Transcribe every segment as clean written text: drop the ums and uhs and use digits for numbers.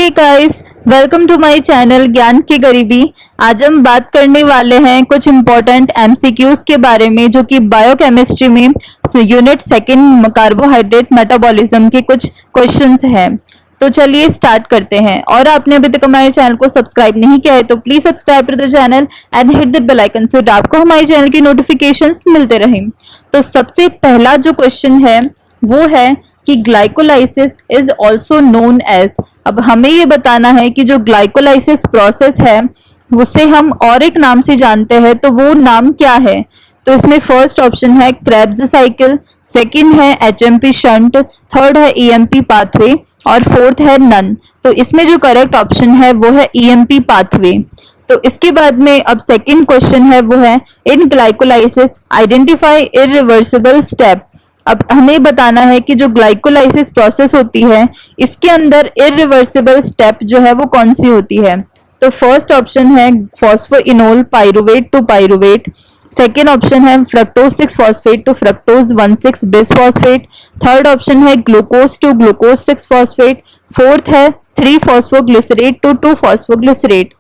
Hey guys, welcome to my channel ज्ञान की गरीबी। आज हम बात करने वाले हैं कुछ इम्पोर्टेंट एमसीक्यूज के बारे में जो कि बायोकेमिस्ट्री में यूनिट सेकंड कार्बोहाइड्रेट मेटाबॉलिज्म के कुछ क्वेश्चंस हैं। तो चलिए स्टार्ट करते हैं। और आपने अभी तक हमारे चैनल को सब्सक्राइब नहीं किया है तो please subscribe to the channel and hit the bell icon so आपको हमारे चैनल की नोटिफिकेशंस मिलते रहें। तो सबसे पहला जो क्वेश्चन है वो है कि glycolysis is also known as. अब हमें ये बताना है कि जो ग्लाइकोलाइसिस प्रोसेस है उसे हम और एक नाम से जानते हैं, तो वो नाम क्या है? तो इसमें फर्स्ट ऑप्शन है क्रेब्स साइकिल, सेकंड है एचएमपी शंट, थर्ड है ईएमपी पाथवे और फोर्थ है नन। तो इसमें जो करेक्ट ऑप्शन है वो है ईएमपी पाथवे। तो इसके बाद में अब सेकंड क्वेश्चन है वो है इन ग्लाइकोलाइसिस आइडेंटिफाई इरिवर्सिबल स्टेप। अब हमें बताना है कि जो ग्लाइकोलाइसिस प्रोसेस होती है इसके अंदर इरिवर्सिबल स्टेप जो है वो कौन सी होती है? तो फर्स्ट ऑप्शन है phosphoenol pyruvate to pyruvate, second option है fructose 6 phosphate to fructose 1,6 bisphosphate, third option है glucose to glucose 6 phosphate, fourth है 3 फॉस्फोग्लिसरेट टू 2 फॉस्फोग्लिसरेट।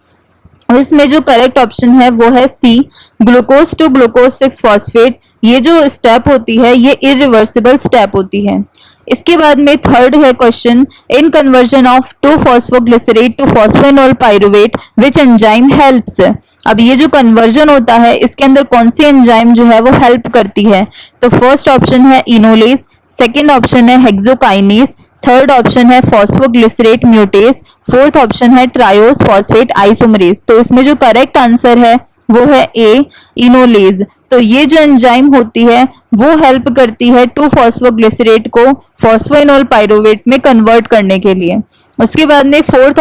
इसमें जो करेक्ट ऑप्शन है वो है सी, ग्लूकोज टू ग्लूकोज 6 फॉस्फेट। ये जो स्टेप होती है ये इरिवर्सिबल स्टेप होती है। इसके बाद में थर्ड है question in conversion of 2 phosphoglycerate to phosphoenol pyruvate which enzyme helps. अब ये जो कन्वर्जन होता है इसके अंदर कौन सी एंजाइम जो है वो हेल्प करती है? तो फर्स्ट ऑप्शन है इनोलेज, सेकेंड ऑप्शन है हेक्सोकाइनेज, थर्ड ऑप्शन है फॉस्फोग्लिसरेट म्यूटेज, फोर्थ ऑप्शन है ट्रायोस फॉस्फेट आइसोमरेज। तो इसमें जो करेक्ट आंसर है वो है ए, इनोलेज। तो ये जो एंजाइम होती है वो हेल्प करती है 2 फॉस्फोग्लिसरेट को फॉस्फोइनोल पाइरुवेट में कन्वर्ट करने के लिए। उसके बाद में फोर्थ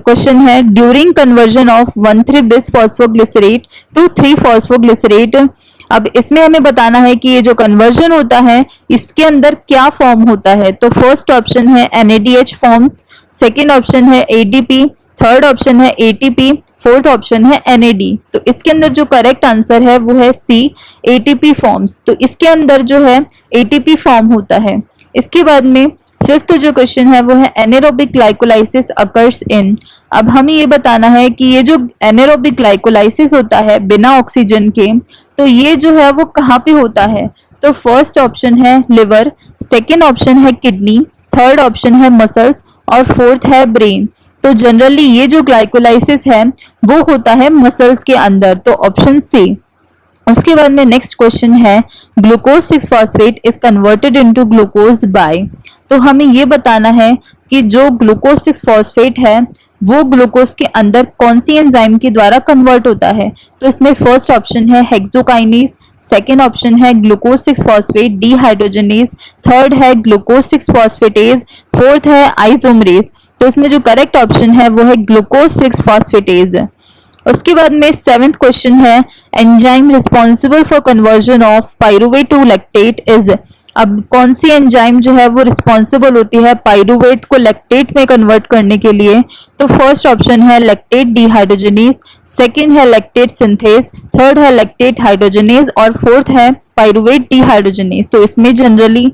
क्वेश्चन है ड्यूरिंग कन्वर्जन ऑफ 1,3 बिस फॉस्फोग्लिसरेट टू 3 फॉस्फोग्लिसरेट। अब इसमें हमें बताना है कि ये जो कन्वर्जन होता है इसके अंदर क्या फॉर्म होता है? तो फर्स्ट ऑप्शन है NADH फॉर्म्स, सेकेंड ऑप्शन है ADP, थर्ड ऑप्शन है ATP, फोर्थ ऑप्शन है NAD। तो इसके अंदर जो करेक्ट आंसर है वो है सी, ATP फॉर्म्स। तो इसके अंदर जो है ATP फॉर्म होता है। इसके बाद में फिफ्थ जो क्वेश्चन है वो है एनेरोबिक ग्लाइकोलाइसिस अकर्स इन। अब हमें ये बताना है कि ये जो एनेरोबिक ग्लाइकोलाइसिस होता है बिना ऑक्सीजन के, तो ये जो है वो कहाँ पे होता है? तो फर्स्ट ऑप्शन है लिवर, सेकेंड ऑप्शन है किडनी, थर्ड ऑप्शन है मसल्स और फोर्थ है ब्रेन। तो जनरली ये जो ग्लाइकोलाइसिस है वो होता है मसल्स के अंदर, तो ऑप्शन सी। उसके बाद में नेक्स्ट क्वेश्चन है glucose 6 phosphate is converted into glucose by. तो हमें ये बताना है कि जो ग्लूकोज 6 फॉस्फेट है वो ग्लूकोज के अंदर कौन सी एंजाइम के द्वारा कन्वर्ट होता है? तो इसमें फर्स्ट ऑप्शन है हेक्सोकाइनेज, सेकेंड ऑप्शन है ग्लूकोज 6 फॉस्फेट डिहाइड्रोजनेज, थर्ड है ग्लूकोज 6 फॉस्फेटेज, फोर्थ है आइसोमरेज। तो इसमें जो करेक्ट ऑप्शन है वो है ग्लूकोज 6 फॉस्फेटेज। उसके बाद में सेवेंथ क्वेश्चन है enzyme responsible for conversion of pyruvate to lactate is. अब कौन सी एंजाइम जो है वो रिस्पॉन्सिबल होती है पाइरुवेट को लैक्टेट में कन्वर्ट करने के लिए? तो फर्स्ट ऑप्शन है लैक्टेट डिहाइड्रोजनेज, सेकेंड है लैक्टेट सिंथेज, थर्ड है लैक्टेट हाइड्रोजनेज और फोर्थ है पाइरुवेट डिहाइड्रोजनेज। तो इसमें जनरली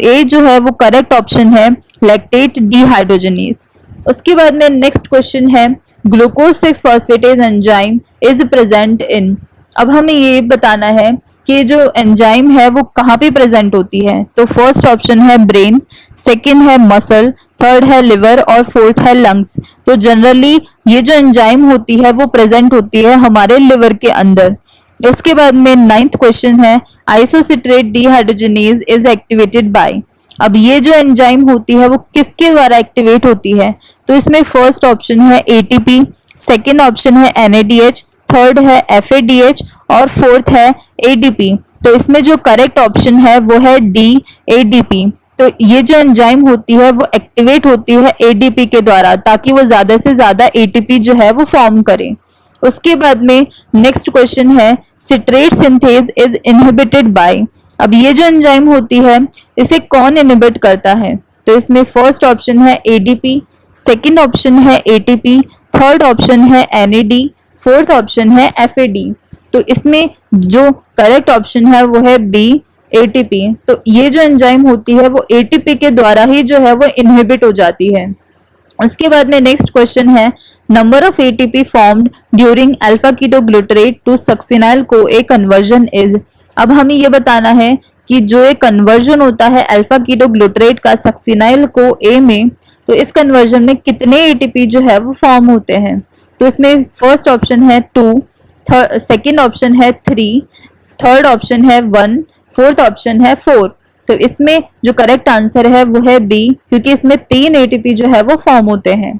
ए जो है वो करेक्ट ऑप्शन है लैक्टेट डिहाइड्रोजनेज। उसके बाद में नेक्स्ट क्वेश्चन है glucose 6 phosphatase enzyme is present in. अब हमें ये बताना है कि जो एंजाइम है वो कहाँ पे प्रेजेंट होती है? तो फर्स्ट ऑप्शन है ब्रेन, सेकेंड है मसल, थर्ड है लिवर और फोर्थ है लंग्स। तो जनरली ये जो एंजाइम होती है वो प्रेजेंट होती है हमारे लिवर के अंदर। उसके बाद में नाइन्थ क्वेश्चन है isocitrate dehydrogenase is activated by. अब ये जो एंजाइम होती है वो किसके द्वारा एक्टिवेट होती है? तो इसमें फर्स्ट ऑप्शन है ATP, सेकेंड ऑप्शन है NADH, थर्ड है FADH और फोर्थ है ADP। तो इसमें जो करेक्ट ऑप्शन है वो है D, ADP। तो ये जो एंजाइम होती है वो एक्टिवेट होती है ADP के द्वारा ताकि वो ज्यादा से ज्यादा ATP जो है वो फॉर्म करे। उसके बाद में नेक्स्ट क्वेश्चन है citrate synthase is inhibited by. अब ये जो एंजाइम होती है इसे कौन इनहिबिट करता है? तो इसमें फर्स्ट ऑप्शन है ADP, सेकेंड ऑप्शन है ATP, थर्ड ऑप्शन है NAD, फोर्थ ऑप्शन है FAD। तो इसमें जो करेक्ट ऑप्शन है वो है B, ATP। तो ये जो एंजाइम होती है वो ATP के द्वारा ही जो है वो इनहिबिट हो जाती है। उसके बाद में नेक्स्ट क्वेश्चन है number of ATP formed during alpha ketoglutarate to succinyl को ए कन्वर्जन इज। अब हमें ये बताना है कि जो एक कन्वर्जन होता है अल्फा कीटोग्लूटरेट का सक्सिनाइल को ए में, तो इस कन्वर्जन में कितने एटीपी जो है वो फॉर्म होते हैं। तो इसमें फर्स्ट ऑप्शन है 2, सेकेंड ऑप्शन है 3, थर्ड ऑप्शन है 1, फोर्थ ऑप्शन है 4। तो इसमें जो करेक्ट आंसर है वो है बी, क्योंकि इसमें 3 एटीपी जो है वो फॉर्म होते हैं।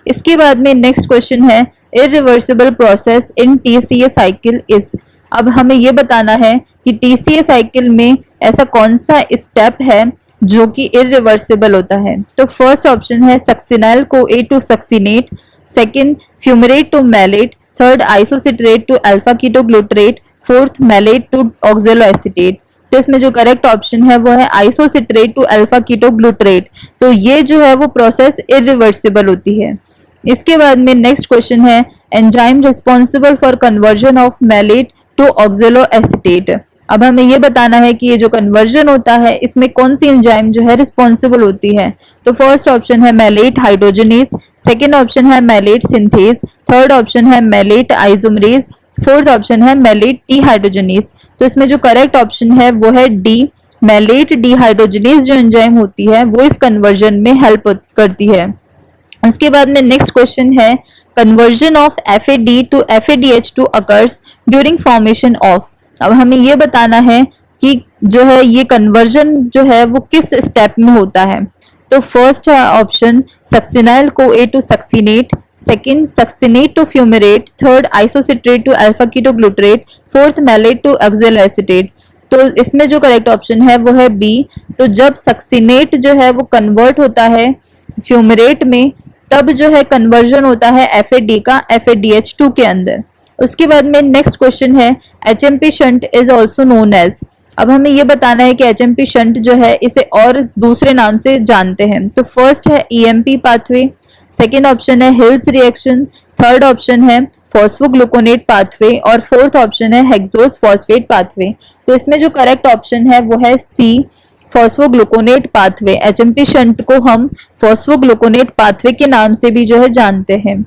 इसके बाद में नेक्स्ट क्वेश्चन है irreversible process in TCA cycle is. अब हमें ये बताना है कि टीसीए साइकिल में ऐसा कौन सा स्टेप है जो कि इरिवर्सिबल होता है। तो फर्स्ट ऑप्शन है सक्सिनाइल को ए to succinate, second fumarate to malate, third isocitrate to alpha ketoglutarate, fourth malate to oxaloacetate. तो इसमें जो करेक्ट ऑप्शन है वो है आइसोसिट्रेट टू अल्फा कीटोग्लूटरेट। तो ये जो है वो प्रोसेस इरिवर्सिबल होती है। इसके बाद में नेक्स्ट क्वेश्चन है enzyme responsible for conversion of malate to oxaloacetate. अब हमें ये बताना है कि ये जो कन्वर्जन होता है इसमें कौन सी एंजाइम जो है रिस्पॉन्सिबल होती है। तो फर्स्ट ऑप्शन है मैलेट हाइड्रोजनेज, सेकेंड ऑप्शन है मैलेट सिंथेज, थर्ड ऑप्शन है मैलेट आइसोमरेज, फोर्थ ऑप्शन है मैलेट डीहाइड्रोजनेज। तो इसमें जो करेक्ट ऑप्शन है वो है डी, मैलेट डीहाइड्रोजनेज जो एंजाइम होती है वो इस कन्वर्जन में हेल्प करती है। उसके बाद में नेक्स्ट क्वेश्चन है conversion of FAD to FADH2 occurs during formation of. अब हमें ये बताना है कि जो है ये कन्वर्जन जो है वो किस स्टेप में होता है। तो फर्स्ट है ऑप्शन सक्सिनाइल को ए to succinate, second succinate to fumarate, third isocitrate to alpha ketoglutarate, fourth malate to oxaloacetate. तो इसमें जो करेक्ट ऑप्शन है वो है बी। तो जब सक्सिनेट जो है वो कन्वर्ट होता है फ्यूमरेट में, तब जो है कन्वर्जन होता है FAD का FADH2 के अंदर। उसके बाद में नेक्स्ट क्वेश्चन है HMP shunt is also known as. अब हमें ये बताना है कि HMP शंट जो है इसे और दूसरे नाम से जानते हैं। तो फर्स्ट है EMP पाथवे, सेकेंड ऑप्शन है हिल्स रिएक्शन, थर्ड ऑप्शन है फॉस्फोग्लूकोनेट पाथवे और फोर्थ ऑप्शन है हेक्सोस फॉस्फेट पाथवे। तो इसमें जो करेक्ट ऑप्शन है वो है सी, फॉस्फोग्लूकोनेट पाथवे। HMP शंट को हम फॉस्फोग्लूकोनेट पाथवे के नाम से भी जो है जानते हैं।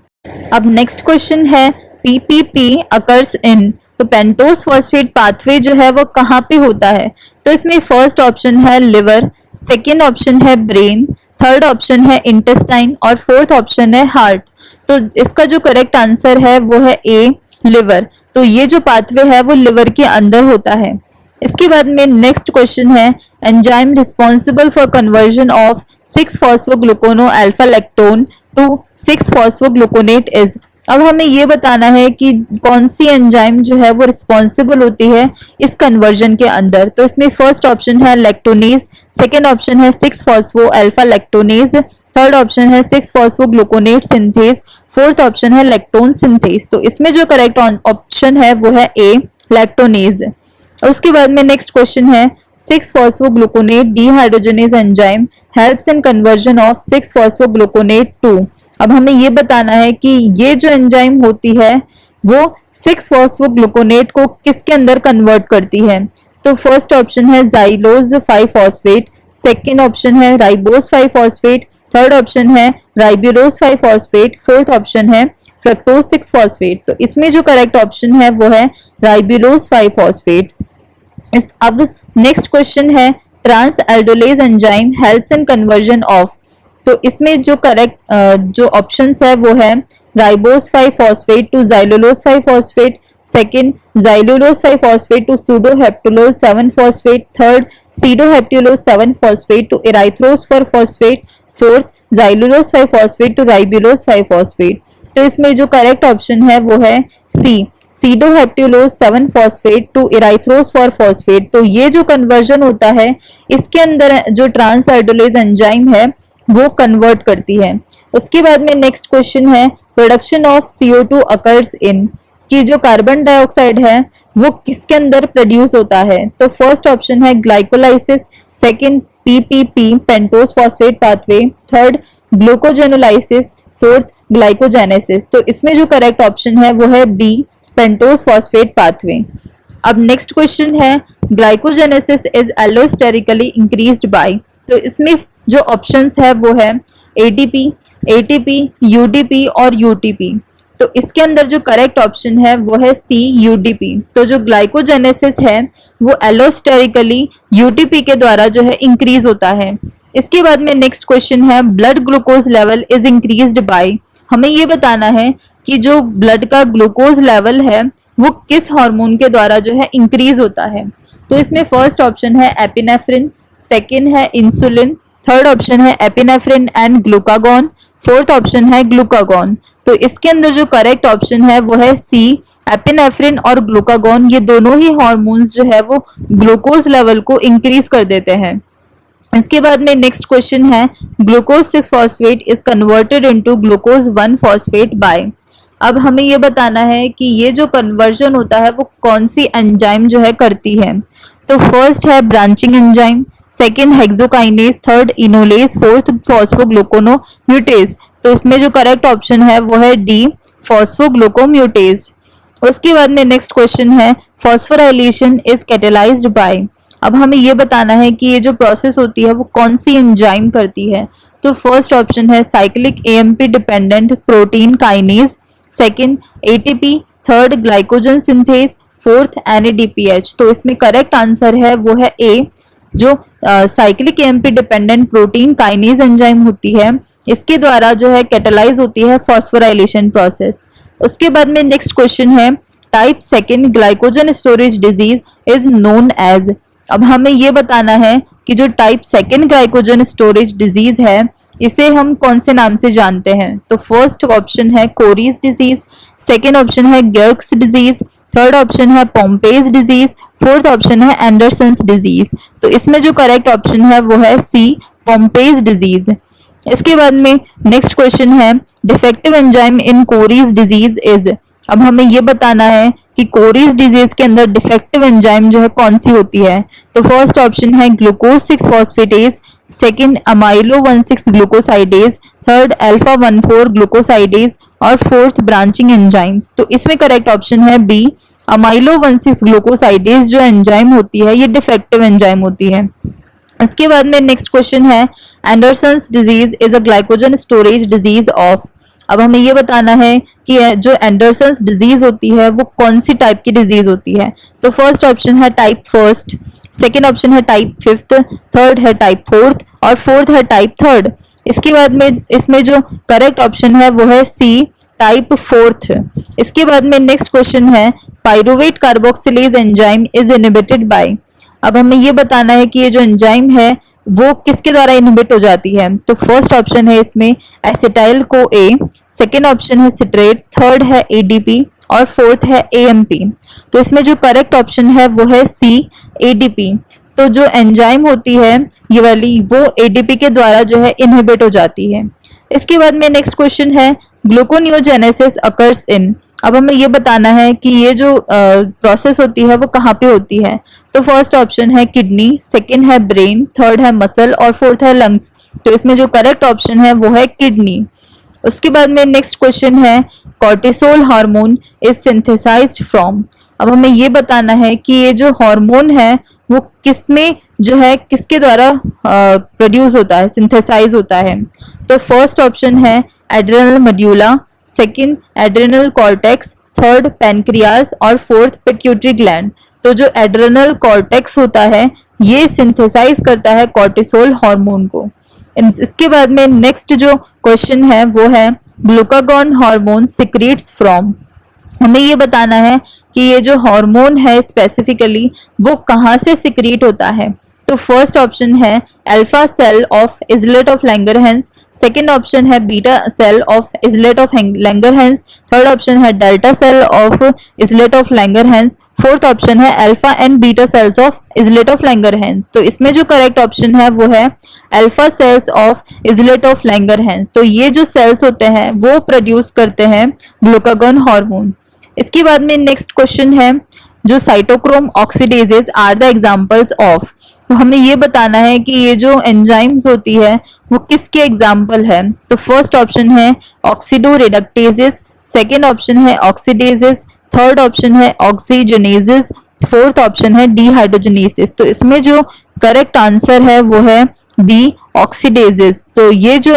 अब नेक्स्ट क्वेश्चन है PPP अकर्स इन। तो पेंटोस फॉस्फेट पाथवे जो है वो कहाँ पे होता है। तो इसमें फर्स्ट ऑप्शन है लिवर, सेकेंड ऑप्शन है ब्रेन, थर्ड ऑप्शन है इंटेस्टाइन और फोर्थ ऑप्शन है हार्ट। तो इसका जो करेक्ट आंसर है वो है ए, लिवर। तो ये जो पाथवे है वो लिवर के अंदर होता है। इसके बाद में नेक्स्ट क्वेश्चन है enzyme responsible for conversion of six phosphoglucono alpha lactone to six phosphogluconate is. अब हमें ये बताना है कि कौन सी एंजाइम जो है वो रिस्पॉन्सिबल होती है इस कन्वर्जन के अंदर। तो इसमें फर्स्ट ऑप्शन है लैक्टोनेज, सेकेंड ऑप्शन है 6-फॉस्फो अल्फा लैक्टोनेज, थर्ड ऑप्शन है 6-फॉस्फोग्लूकोनेट सिंथेज, फोर्थ ऑप्शन है लैक्टोन सिंथेज। तो इसमें जो करेक्ट ऑप्शन है वो है ए, लैक्टोनेज। उसके बाद में नेक्स्ट क्वेश्चन है six phosphogluconate dehydrogenase enzyme helps in conversion of six phosphogluconate to. अब हमें ये बताना है कि ये जो एंजाइम होती है वो 6-फॉस्फोग्लूकोनेट को किसके अंदर कन्वर्ट करती है। तो फर्स्ट ऑप्शन है जाइलोज 5-फॉस्फेट, सेकेंड ऑप्शन है राइबोस 5-फॉस्फेट, थर्ड ऑप्शन है राइबोलोज 5-फॉस्फेट, फोर्थ ऑप्शन है फ्रक्टोज 6-फॉस्फेट। तो इसमें जो करेक्ट ऑप्शन है वो है राइबोलोज 5-फॉस्फेट। अब नेक्स्ट क्वेश्चन है transaldolase enzyme helps in conversion of. तो इसमें जो करेक्ट जो ऑप्शंस है वो है ribose five phosphate to xylulose five phosphate, second xylulose five phosphate to sedoheptulose seven phosphate, third sedoheptulose seven phosphate to erythrose four phosphate, fourth xylulose five phosphate to ribulose five phosphate. तो इसमें जो करेक्ट ऑप्शन है वो है सी, सीडोहेप्टुलोज 7-फॉस्फेट टू इराइथ्रोस 4-फॉस्फेट। तो ये जो कन्वर्जन होता है इसके अंदर जो ट्रांस एल्डोलेज एंजाइम है वो कन्वर्ट करती है। उसके बाद में नेक्स्ट क्वेश्चन है production of CO2 occurs in, कि जो कार्बन डाइऑक्साइड है वो किसके अंदर प्रोड्यूस होता है। तो फर्स्ट ऑप्शन है glycolysis, second PPP pentose phosphate pathway, third glycogenolysis, fourth glycogenesis. तो इसमें जो करेक्ट ऑप्शन है वो है बी, पेंटोस फॉस्फेट पाथवे। अब नेक्स्ट क्वेश्चन है glycogenesis is allosterically increased by. तो इसमें जो ऑप्शंस है वो है एटीपी, एटीपी, यूडीपी और यूटीपी। तो इसके अंदर जो करेक्ट ऑप्शन है वो है सी, यूडीपी। तो जो ग्लाइकोजेनेसिस है वो एलोस्टेरिकली यूटीपी के द्वारा जो है इंक्रीज होता है। इसके बाद में नेक्स्ट क्वेश्चन है blood glucose level is increased by. हमें ये बताना है कि जो ब्लड का ग्लूकोज लेवल है वो किस हार्मोन के द्वारा जो है इंक्रीज होता है। तो इसमें फर्स्ट ऑप्शन है एपिनेफ्रिन, सेकंड है इंसुलिन, थर्ड ऑप्शन है epinephrine and glucagon, fourth option है ग्लूकागॉन। तो इसके अंदर जो करेक्ट ऑप्शन है वो है सी, एपिनेफ्रिन और ग्लूकागॉन। ये दोनों ही हार्मोन्स जो है वो ग्लूकोज लेवल को इंक्रीज कर देते हैं। इसके बाद में नेक्स्ट क्वेश्चन है glucose 6 phosphate is converted into glucose 1 phosphate bye. अब हमें ये बताना है कि ये जो कन्वर्जन होता है वो कौन सी एंजाइम जो है करती है। तो फर्स्ट है branching enzyme, second hexokinase, third enolase, fourth phosphoglucomutase. तो इसमें जो करेक्ट ऑप्शन है वो है डी, फॉस्फोग्लूकोम्यूटेज। उसके बाद में नेक्स्ट क्वेश्चन है फॉस्फोराइलेशन इज कैटेलाइज्ड बाय। अब हमें ये बताना है कि ये जो प्रोसेस होती है वो कौन सी एंजाइम करती है। तो फर्स्ट ऑप्शन है cyclic AMP dependent protein kinase, second ATP, third glycogen synthase, fourth NADPH. तो इसमें करेक्ट आंसर है वो है ए, जो cyclic AMP dependent protein kinase enzyme होती है, इसके द्वारा जो है कैटेलाइज होती है फॉस्फोराइलेशन प्रोसेस। उसके बाद में नेक्स्ट क्वेश्चन है type second glycogen storage disease is known as. अब हमें ये बताना है कि जो type second glycogen storage disease है इसे हम कौन से नाम से जानते हैं। तो फर्स्ट ऑप्शन है कोरीज डिजीज, सेकंड ऑप्शन है गर्क्स डिजीज, थर्ड ऑप्शन है पॉम्पेज डिजीज, फोर्थ ऑप्शन है एंडरसन्स डिजीज। तो इसमें जो करेक्ट ऑप्शन है वो है सी, पॉम्पेज डिजीज। इसके बाद में नेक्स्ट क्वेश्चन है defective enzyme in Cori's disease is. अब हमें ये बताना है कि कोरीज डिजीज के अंदर डिफेक्टिव एंजाइम जो है कौन सी होती है। तो फर्स्ट ऑप्शन है glucose 6 phosphatase, second अमाइलो 16 glucosidase, third alpha 14 glucosidase और फोर्थ ब्रांचिंग एंजाइम्स। तो इसमें करेक्ट ऑप्शन है बी, अमाइलो 16 ग्लूकोसाइडेज जो एंजाइम होती है ये डिफेक्टिव एंजाइम होती है। इसके बाद में नेक्स्ट क्वेश्चन है Andersen's disease is a glycogen storage disease of. अब हमें ये बताना है कि जो एंडरसन्स डिजीज होती है वो कौन सी टाइप की डिजीज होती है। तो फर्स्ट ऑप्शन है टाइप फर्स्ट, सेकेंड ऑप्शन है टाइप फिफ्थ, थर्ड है टाइप फोर्थ और फोर्थ है टाइप थर्ड। इसके बाद में इसमें जो करेक्ट ऑप्शन है वो है सी, टाइप फोर्थ। इसके बाद में नेक्स्ट क्वेश्चन है pyruvate carboxylase enzyme is inhibited by. अब हमें ये बताना है कि ये जो एंजाइम है वो किसके द्वारा इनहिबिट हो जाती है। तो फर्स्ट ऑप्शन है इसमें एसिटाइल को ए, सेकेंड ऑप्शन है सिट्रेट, थर्ड है एडीपी और फोर्थ है एएमपी। तो इसमें जो करेक्ट ऑप्शन है वो है सी, एडीपी। तो जो एंजाइम होती है ये वाली वो एडीपी के द्वारा जो है इनहिबिट हो जाती है। इसके बाद में नेक्स्ट क्वेश्चन है ग्लूकोनियोजेनेसिस अकर्स इन। अब हमें ये बताना है कि ये जो प्रोसेस होती है वो कहाँ पे होती है। तो फर्स्ट ऑप्शन है किडनी, सेकंड है ब्रेन, थर्ड है मसल और फोर्थ है लंग्स। तो इसमें जो करेक्ट ऑप्शन है वो है किडनी। उसके बाद में नेक्स्ट क्वेश्चन है cortisol hormone is synthesised from. अब हमें ये बताना है कि ये जो हार्मोन है वो किसमें जो है किसके द्वारा प्रोड्यूस होता है, सिंथेसाइज होता है। तो फर्स्ट ऑप्शन है adrenal medulla, second adrenal cortex, third pancreas और फोर्थ पिट्यूटरी ग्लैंड। तो जो एड्रेनल कॉर्टेक्स होता है ये सिंथेसाइज करता है कॉर्टिसोल हार्मोन को। इसके बाद में नेक्स्ट जो क्वेश्चन है वो है ग्लूकागॉन हार्मोन सिक्रीट्स फ्रॉम। हमें ये बताना है कि ये जो हार्मोन है स्पेसिफिकली वो कहाँ से सिक्रीट होता है। तो फर्स्ट ऑप्शन है alpha cell of islet of Langerhans, second option है beta cell of islet of Langerhans, third option है delta cell of islet of Langerhans, fourth option है alpha and beta cells of islet of Langerhans. तो इसमें जो correct option है वो है alpha cells of islet of Langerhans. तो ये जो सेल्स होते हैं वो प्रोड्यूस करते हैं ग्लूकागॉन हार्मोन। इसके बाद में नेक्स्ट क्वेश्चन है जो cytochrome oxidases are the examples of. तो हमें ये बताना है कि ये जो एंजाइम्स होती है वो किसके एग्जांपल है। तो फर्स्ट ऑप्शन है ऑक्सीडो रिडक्टेजेस, सेकेंड ऑप्शन है ऑक्सीडेजेस, थर्ड ऑप्शन है ऑक्सीजनेजेस, फोर्थ ऑप्शन है डिहाइड्रोजनेसिस। तो इसमें जो करेक्ट आंसर है वो है बी ऑक्सीडेजेस। तो ये जो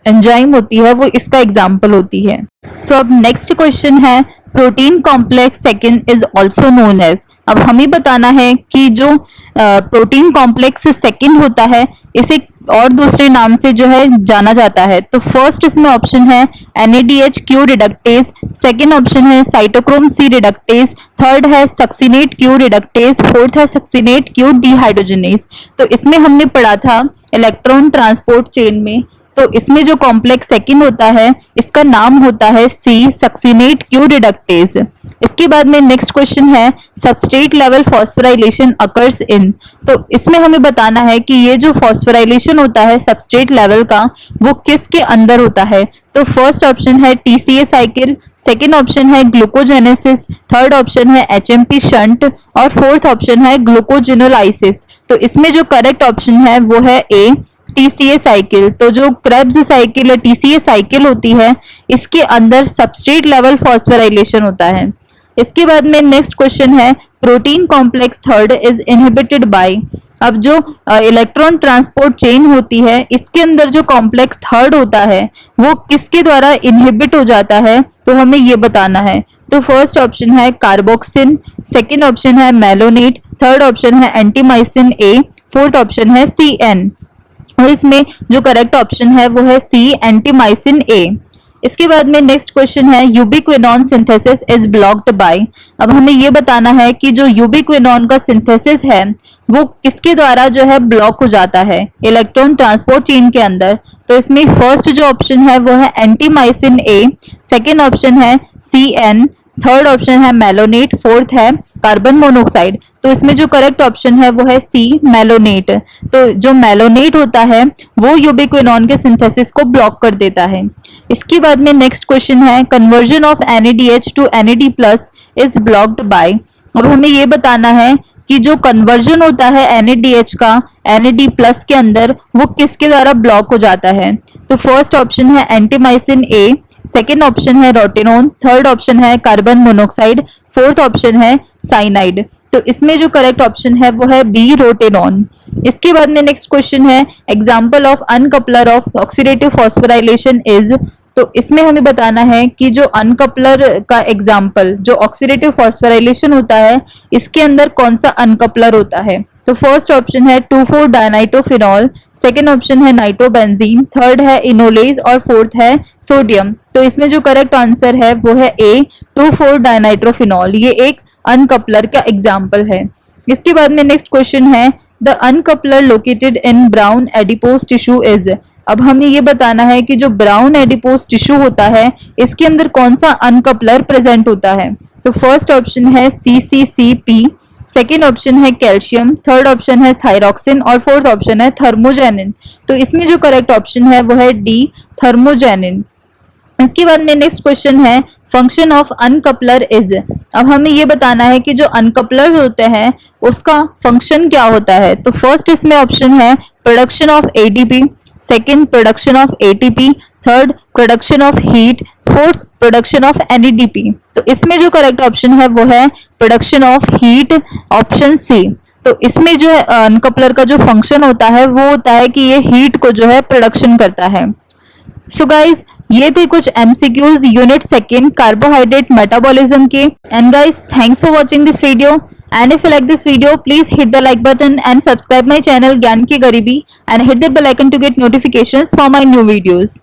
एंजाइम होती है वो इसका एग्जाम्पल होती है। सो अब नेक्स्ट क्वेश्चन है protein complex second is also known as. अब हमें बताना है कि जो प्रोटीन कॉम्प्लेक्स सेकंड होता है इसे और दूसरे नाम से जो है जाना जाता है। तो फर्स्ट इसमें ऑप्शन है NADH रिडक्टेज, सेकंड ऑप्शन है साइटोक्रोम C रिडक्टेज, थर्ड है सक्सिनेट Q रिडक्टेज, फोर्थ है सक्सिनेट Q डिहाइड्रोजनेज। तो इसमें हमने पढ़ा था इलेक्ट्रॉन ट्रांसपोर्ट चेन में, तो इसमें जो कॉम्प्लेक्स सेकंड होता है इसका नाम होता है C सक्सिनेट Q रिडक्टेज। इसके बाद में नेक्स्ट क्वेश्चन है substrate level phosphorylation occurs in. तो इसमें हमें बताना है कि ये जो फॉस्फोराइलेशन होता है सबस्ट्रेट लेवल का वो किसके अंदर होता है। तो फर्स्ट ऑप्शन है TCA साइकिल, सेकेंड ऑप्शन है ग्लूकोजेनेसिस, थर्ड ऑप्शन है HMP शंट और फोर्थ ऑप्शन है ग्लूकोजिनोलाइसिस। तो इसमें जो करेक्ट ऑप्शन है वो है ए TCA साइकिल। तो जो क्रेब्स साइकिल या TCA साइकिल होती है इसके अंदर सबस्ट्रेट लेवल फॉस्फोराइलेशन होता है। इसके बाद में नेक्स्ट क्वेश्चन है protein complex third is inhibited by. अब जो इलेक्ट्रॉन ट्रांसपोर्ट चेन होती है इसके अंदर जो कॉम्प्लेक्स थर्ड होता है वो किसके द्वारा इनहिबिट हो जाता है, तो हमें ये बताना है। तो फर्स्ट ऑप्शन है कार्बोक्सिन, सेकेंड ऑप्शन है मेलोनेट, थर्ड ऑप्शन है एंटीमाइसिन ए, फोर्थ ऑप्शन है CN। और इसमें जो करेक्ट ऑप्शन है वो है C एंटीमाइसिन ए। इसके बाद में नेक्स्ट क्वेश्चन है यूबिक्विनोन सिंथेसिस इज ब्लॉक्ड बाय। अब हमें ये बताना है कि जो यूबिक्विनोन का सिंथेसिस है वो किसके द्वारा जो है ब्लॉक हो जाता है इलेक्ट्रॉन ट्रांसपोर्ट चेन के अंदर। तो इसमें फर्स्ट जो ऑप्शन है वो है एंटीमाइसिन ए, सेकेंड ऑप्शन है CN, थर्ड ऑप्शन है मेलोनेट, फोर्थ है कार्बन मोनोऑक्साइड। तो इसमें जो करेक्ट ऑप्शन है वो है C मेलोनेट। तो जो मेलोनेट होता है वो यूबिक्विनोन के सिंथेसिस को ब्लॉक कर देता है। इसके बाद में नेक्स्ट क्वेश्चन है conversion of NADH to NAD+ is blocked by. अब हमें ये बताना है कि जो कन्वर्जन होता है NADH का NAD+ के अंदर वो किसके द्वारा ब्लॉक हो जाता है। तो फर्स्ट ऑप्शन है एंटीमाइसिन ए, सेकेंड ऑप्शन है रोटेनोन, थर्ड ऑप्शन है कार्बन मोनोऑक्साइड, फोर्थ ऑप्शन है साइनाइड। तो इसमें जो करेक्ट ऑप्शन है वो है बी रोटेनोन। इसके बाद में नेक्स्ट क्वेश्चन है example of uncoupler of oxidative phosphorylation is. तो इसमें हमें बताना है कि जो अनकपलर का एग्जाम्पल जो ऑक्सीडेटिव फॉस्फोराइलेशन होता है इसके अंदर कौन सा अनकपलर होता है। तो फर्स्ट ऑप्शन है 2,4 डायनाइट्रोफिनॉल, सेकेंड ऑप्शन है नाइट्रोबेंजीन, थर्ड है इनोलेज और फोर्थ है सोडियम। तो इसमें जो करेक्ट आंसर है वो है ए 2,4 डायनाइट्रोफिनॉल। ये एक अनकपलर का एग्जाम्पल है। इसके बाद में नेक्स्ट क्वेश्चन है the uncoupler located in brown adipose tissue is. अब हमें ये बताना है कि जो ब्राउन एडिपोज टिश्यू होता है इसके अंदर कौन सा अनकपलर प्रेजेंट होता है। तो फर्स्ट ऑप्शन है CCCP, सेकेंड ऑप्शन है कैल्शियम, थर्ड ऑप्शन है थायरॉक्सिन और फोर्थ ऑप्शन है थर्मोजेनिन। तो इसमें जो करेक्ट ऑप्शन है वो है डी थर्मोजेनिन। इसके बाद में नेक्स्ट क्वेश्चन है फंक्शन ऑफ अनकपलर इज। अब हमें ये बताना है कि जो अनकपलर होते हैं उसका फंक्शन क्या होता है। तो फर्स्ट इसमें ऑप्शन है production of ATP, second production of ATP, third production of heat, fourth production of NADP। तो इसमें जो करेक्ट ऑप्शन है वो है production of heat, option C। तो इसमें जो है अनकपलर का जो फंक्शन होता है वो होता है कि ये हीट को जो है प्रोडक्शन करता है। सो गाइज ये थे कुछ MCQs unit second carbohydrate metabolism के। And guys thanks for watching this video and if you like this video please hit the like button and subscribe my channel ज्ञान की गरीबी and hit the bell icon to get notifications for my new videos.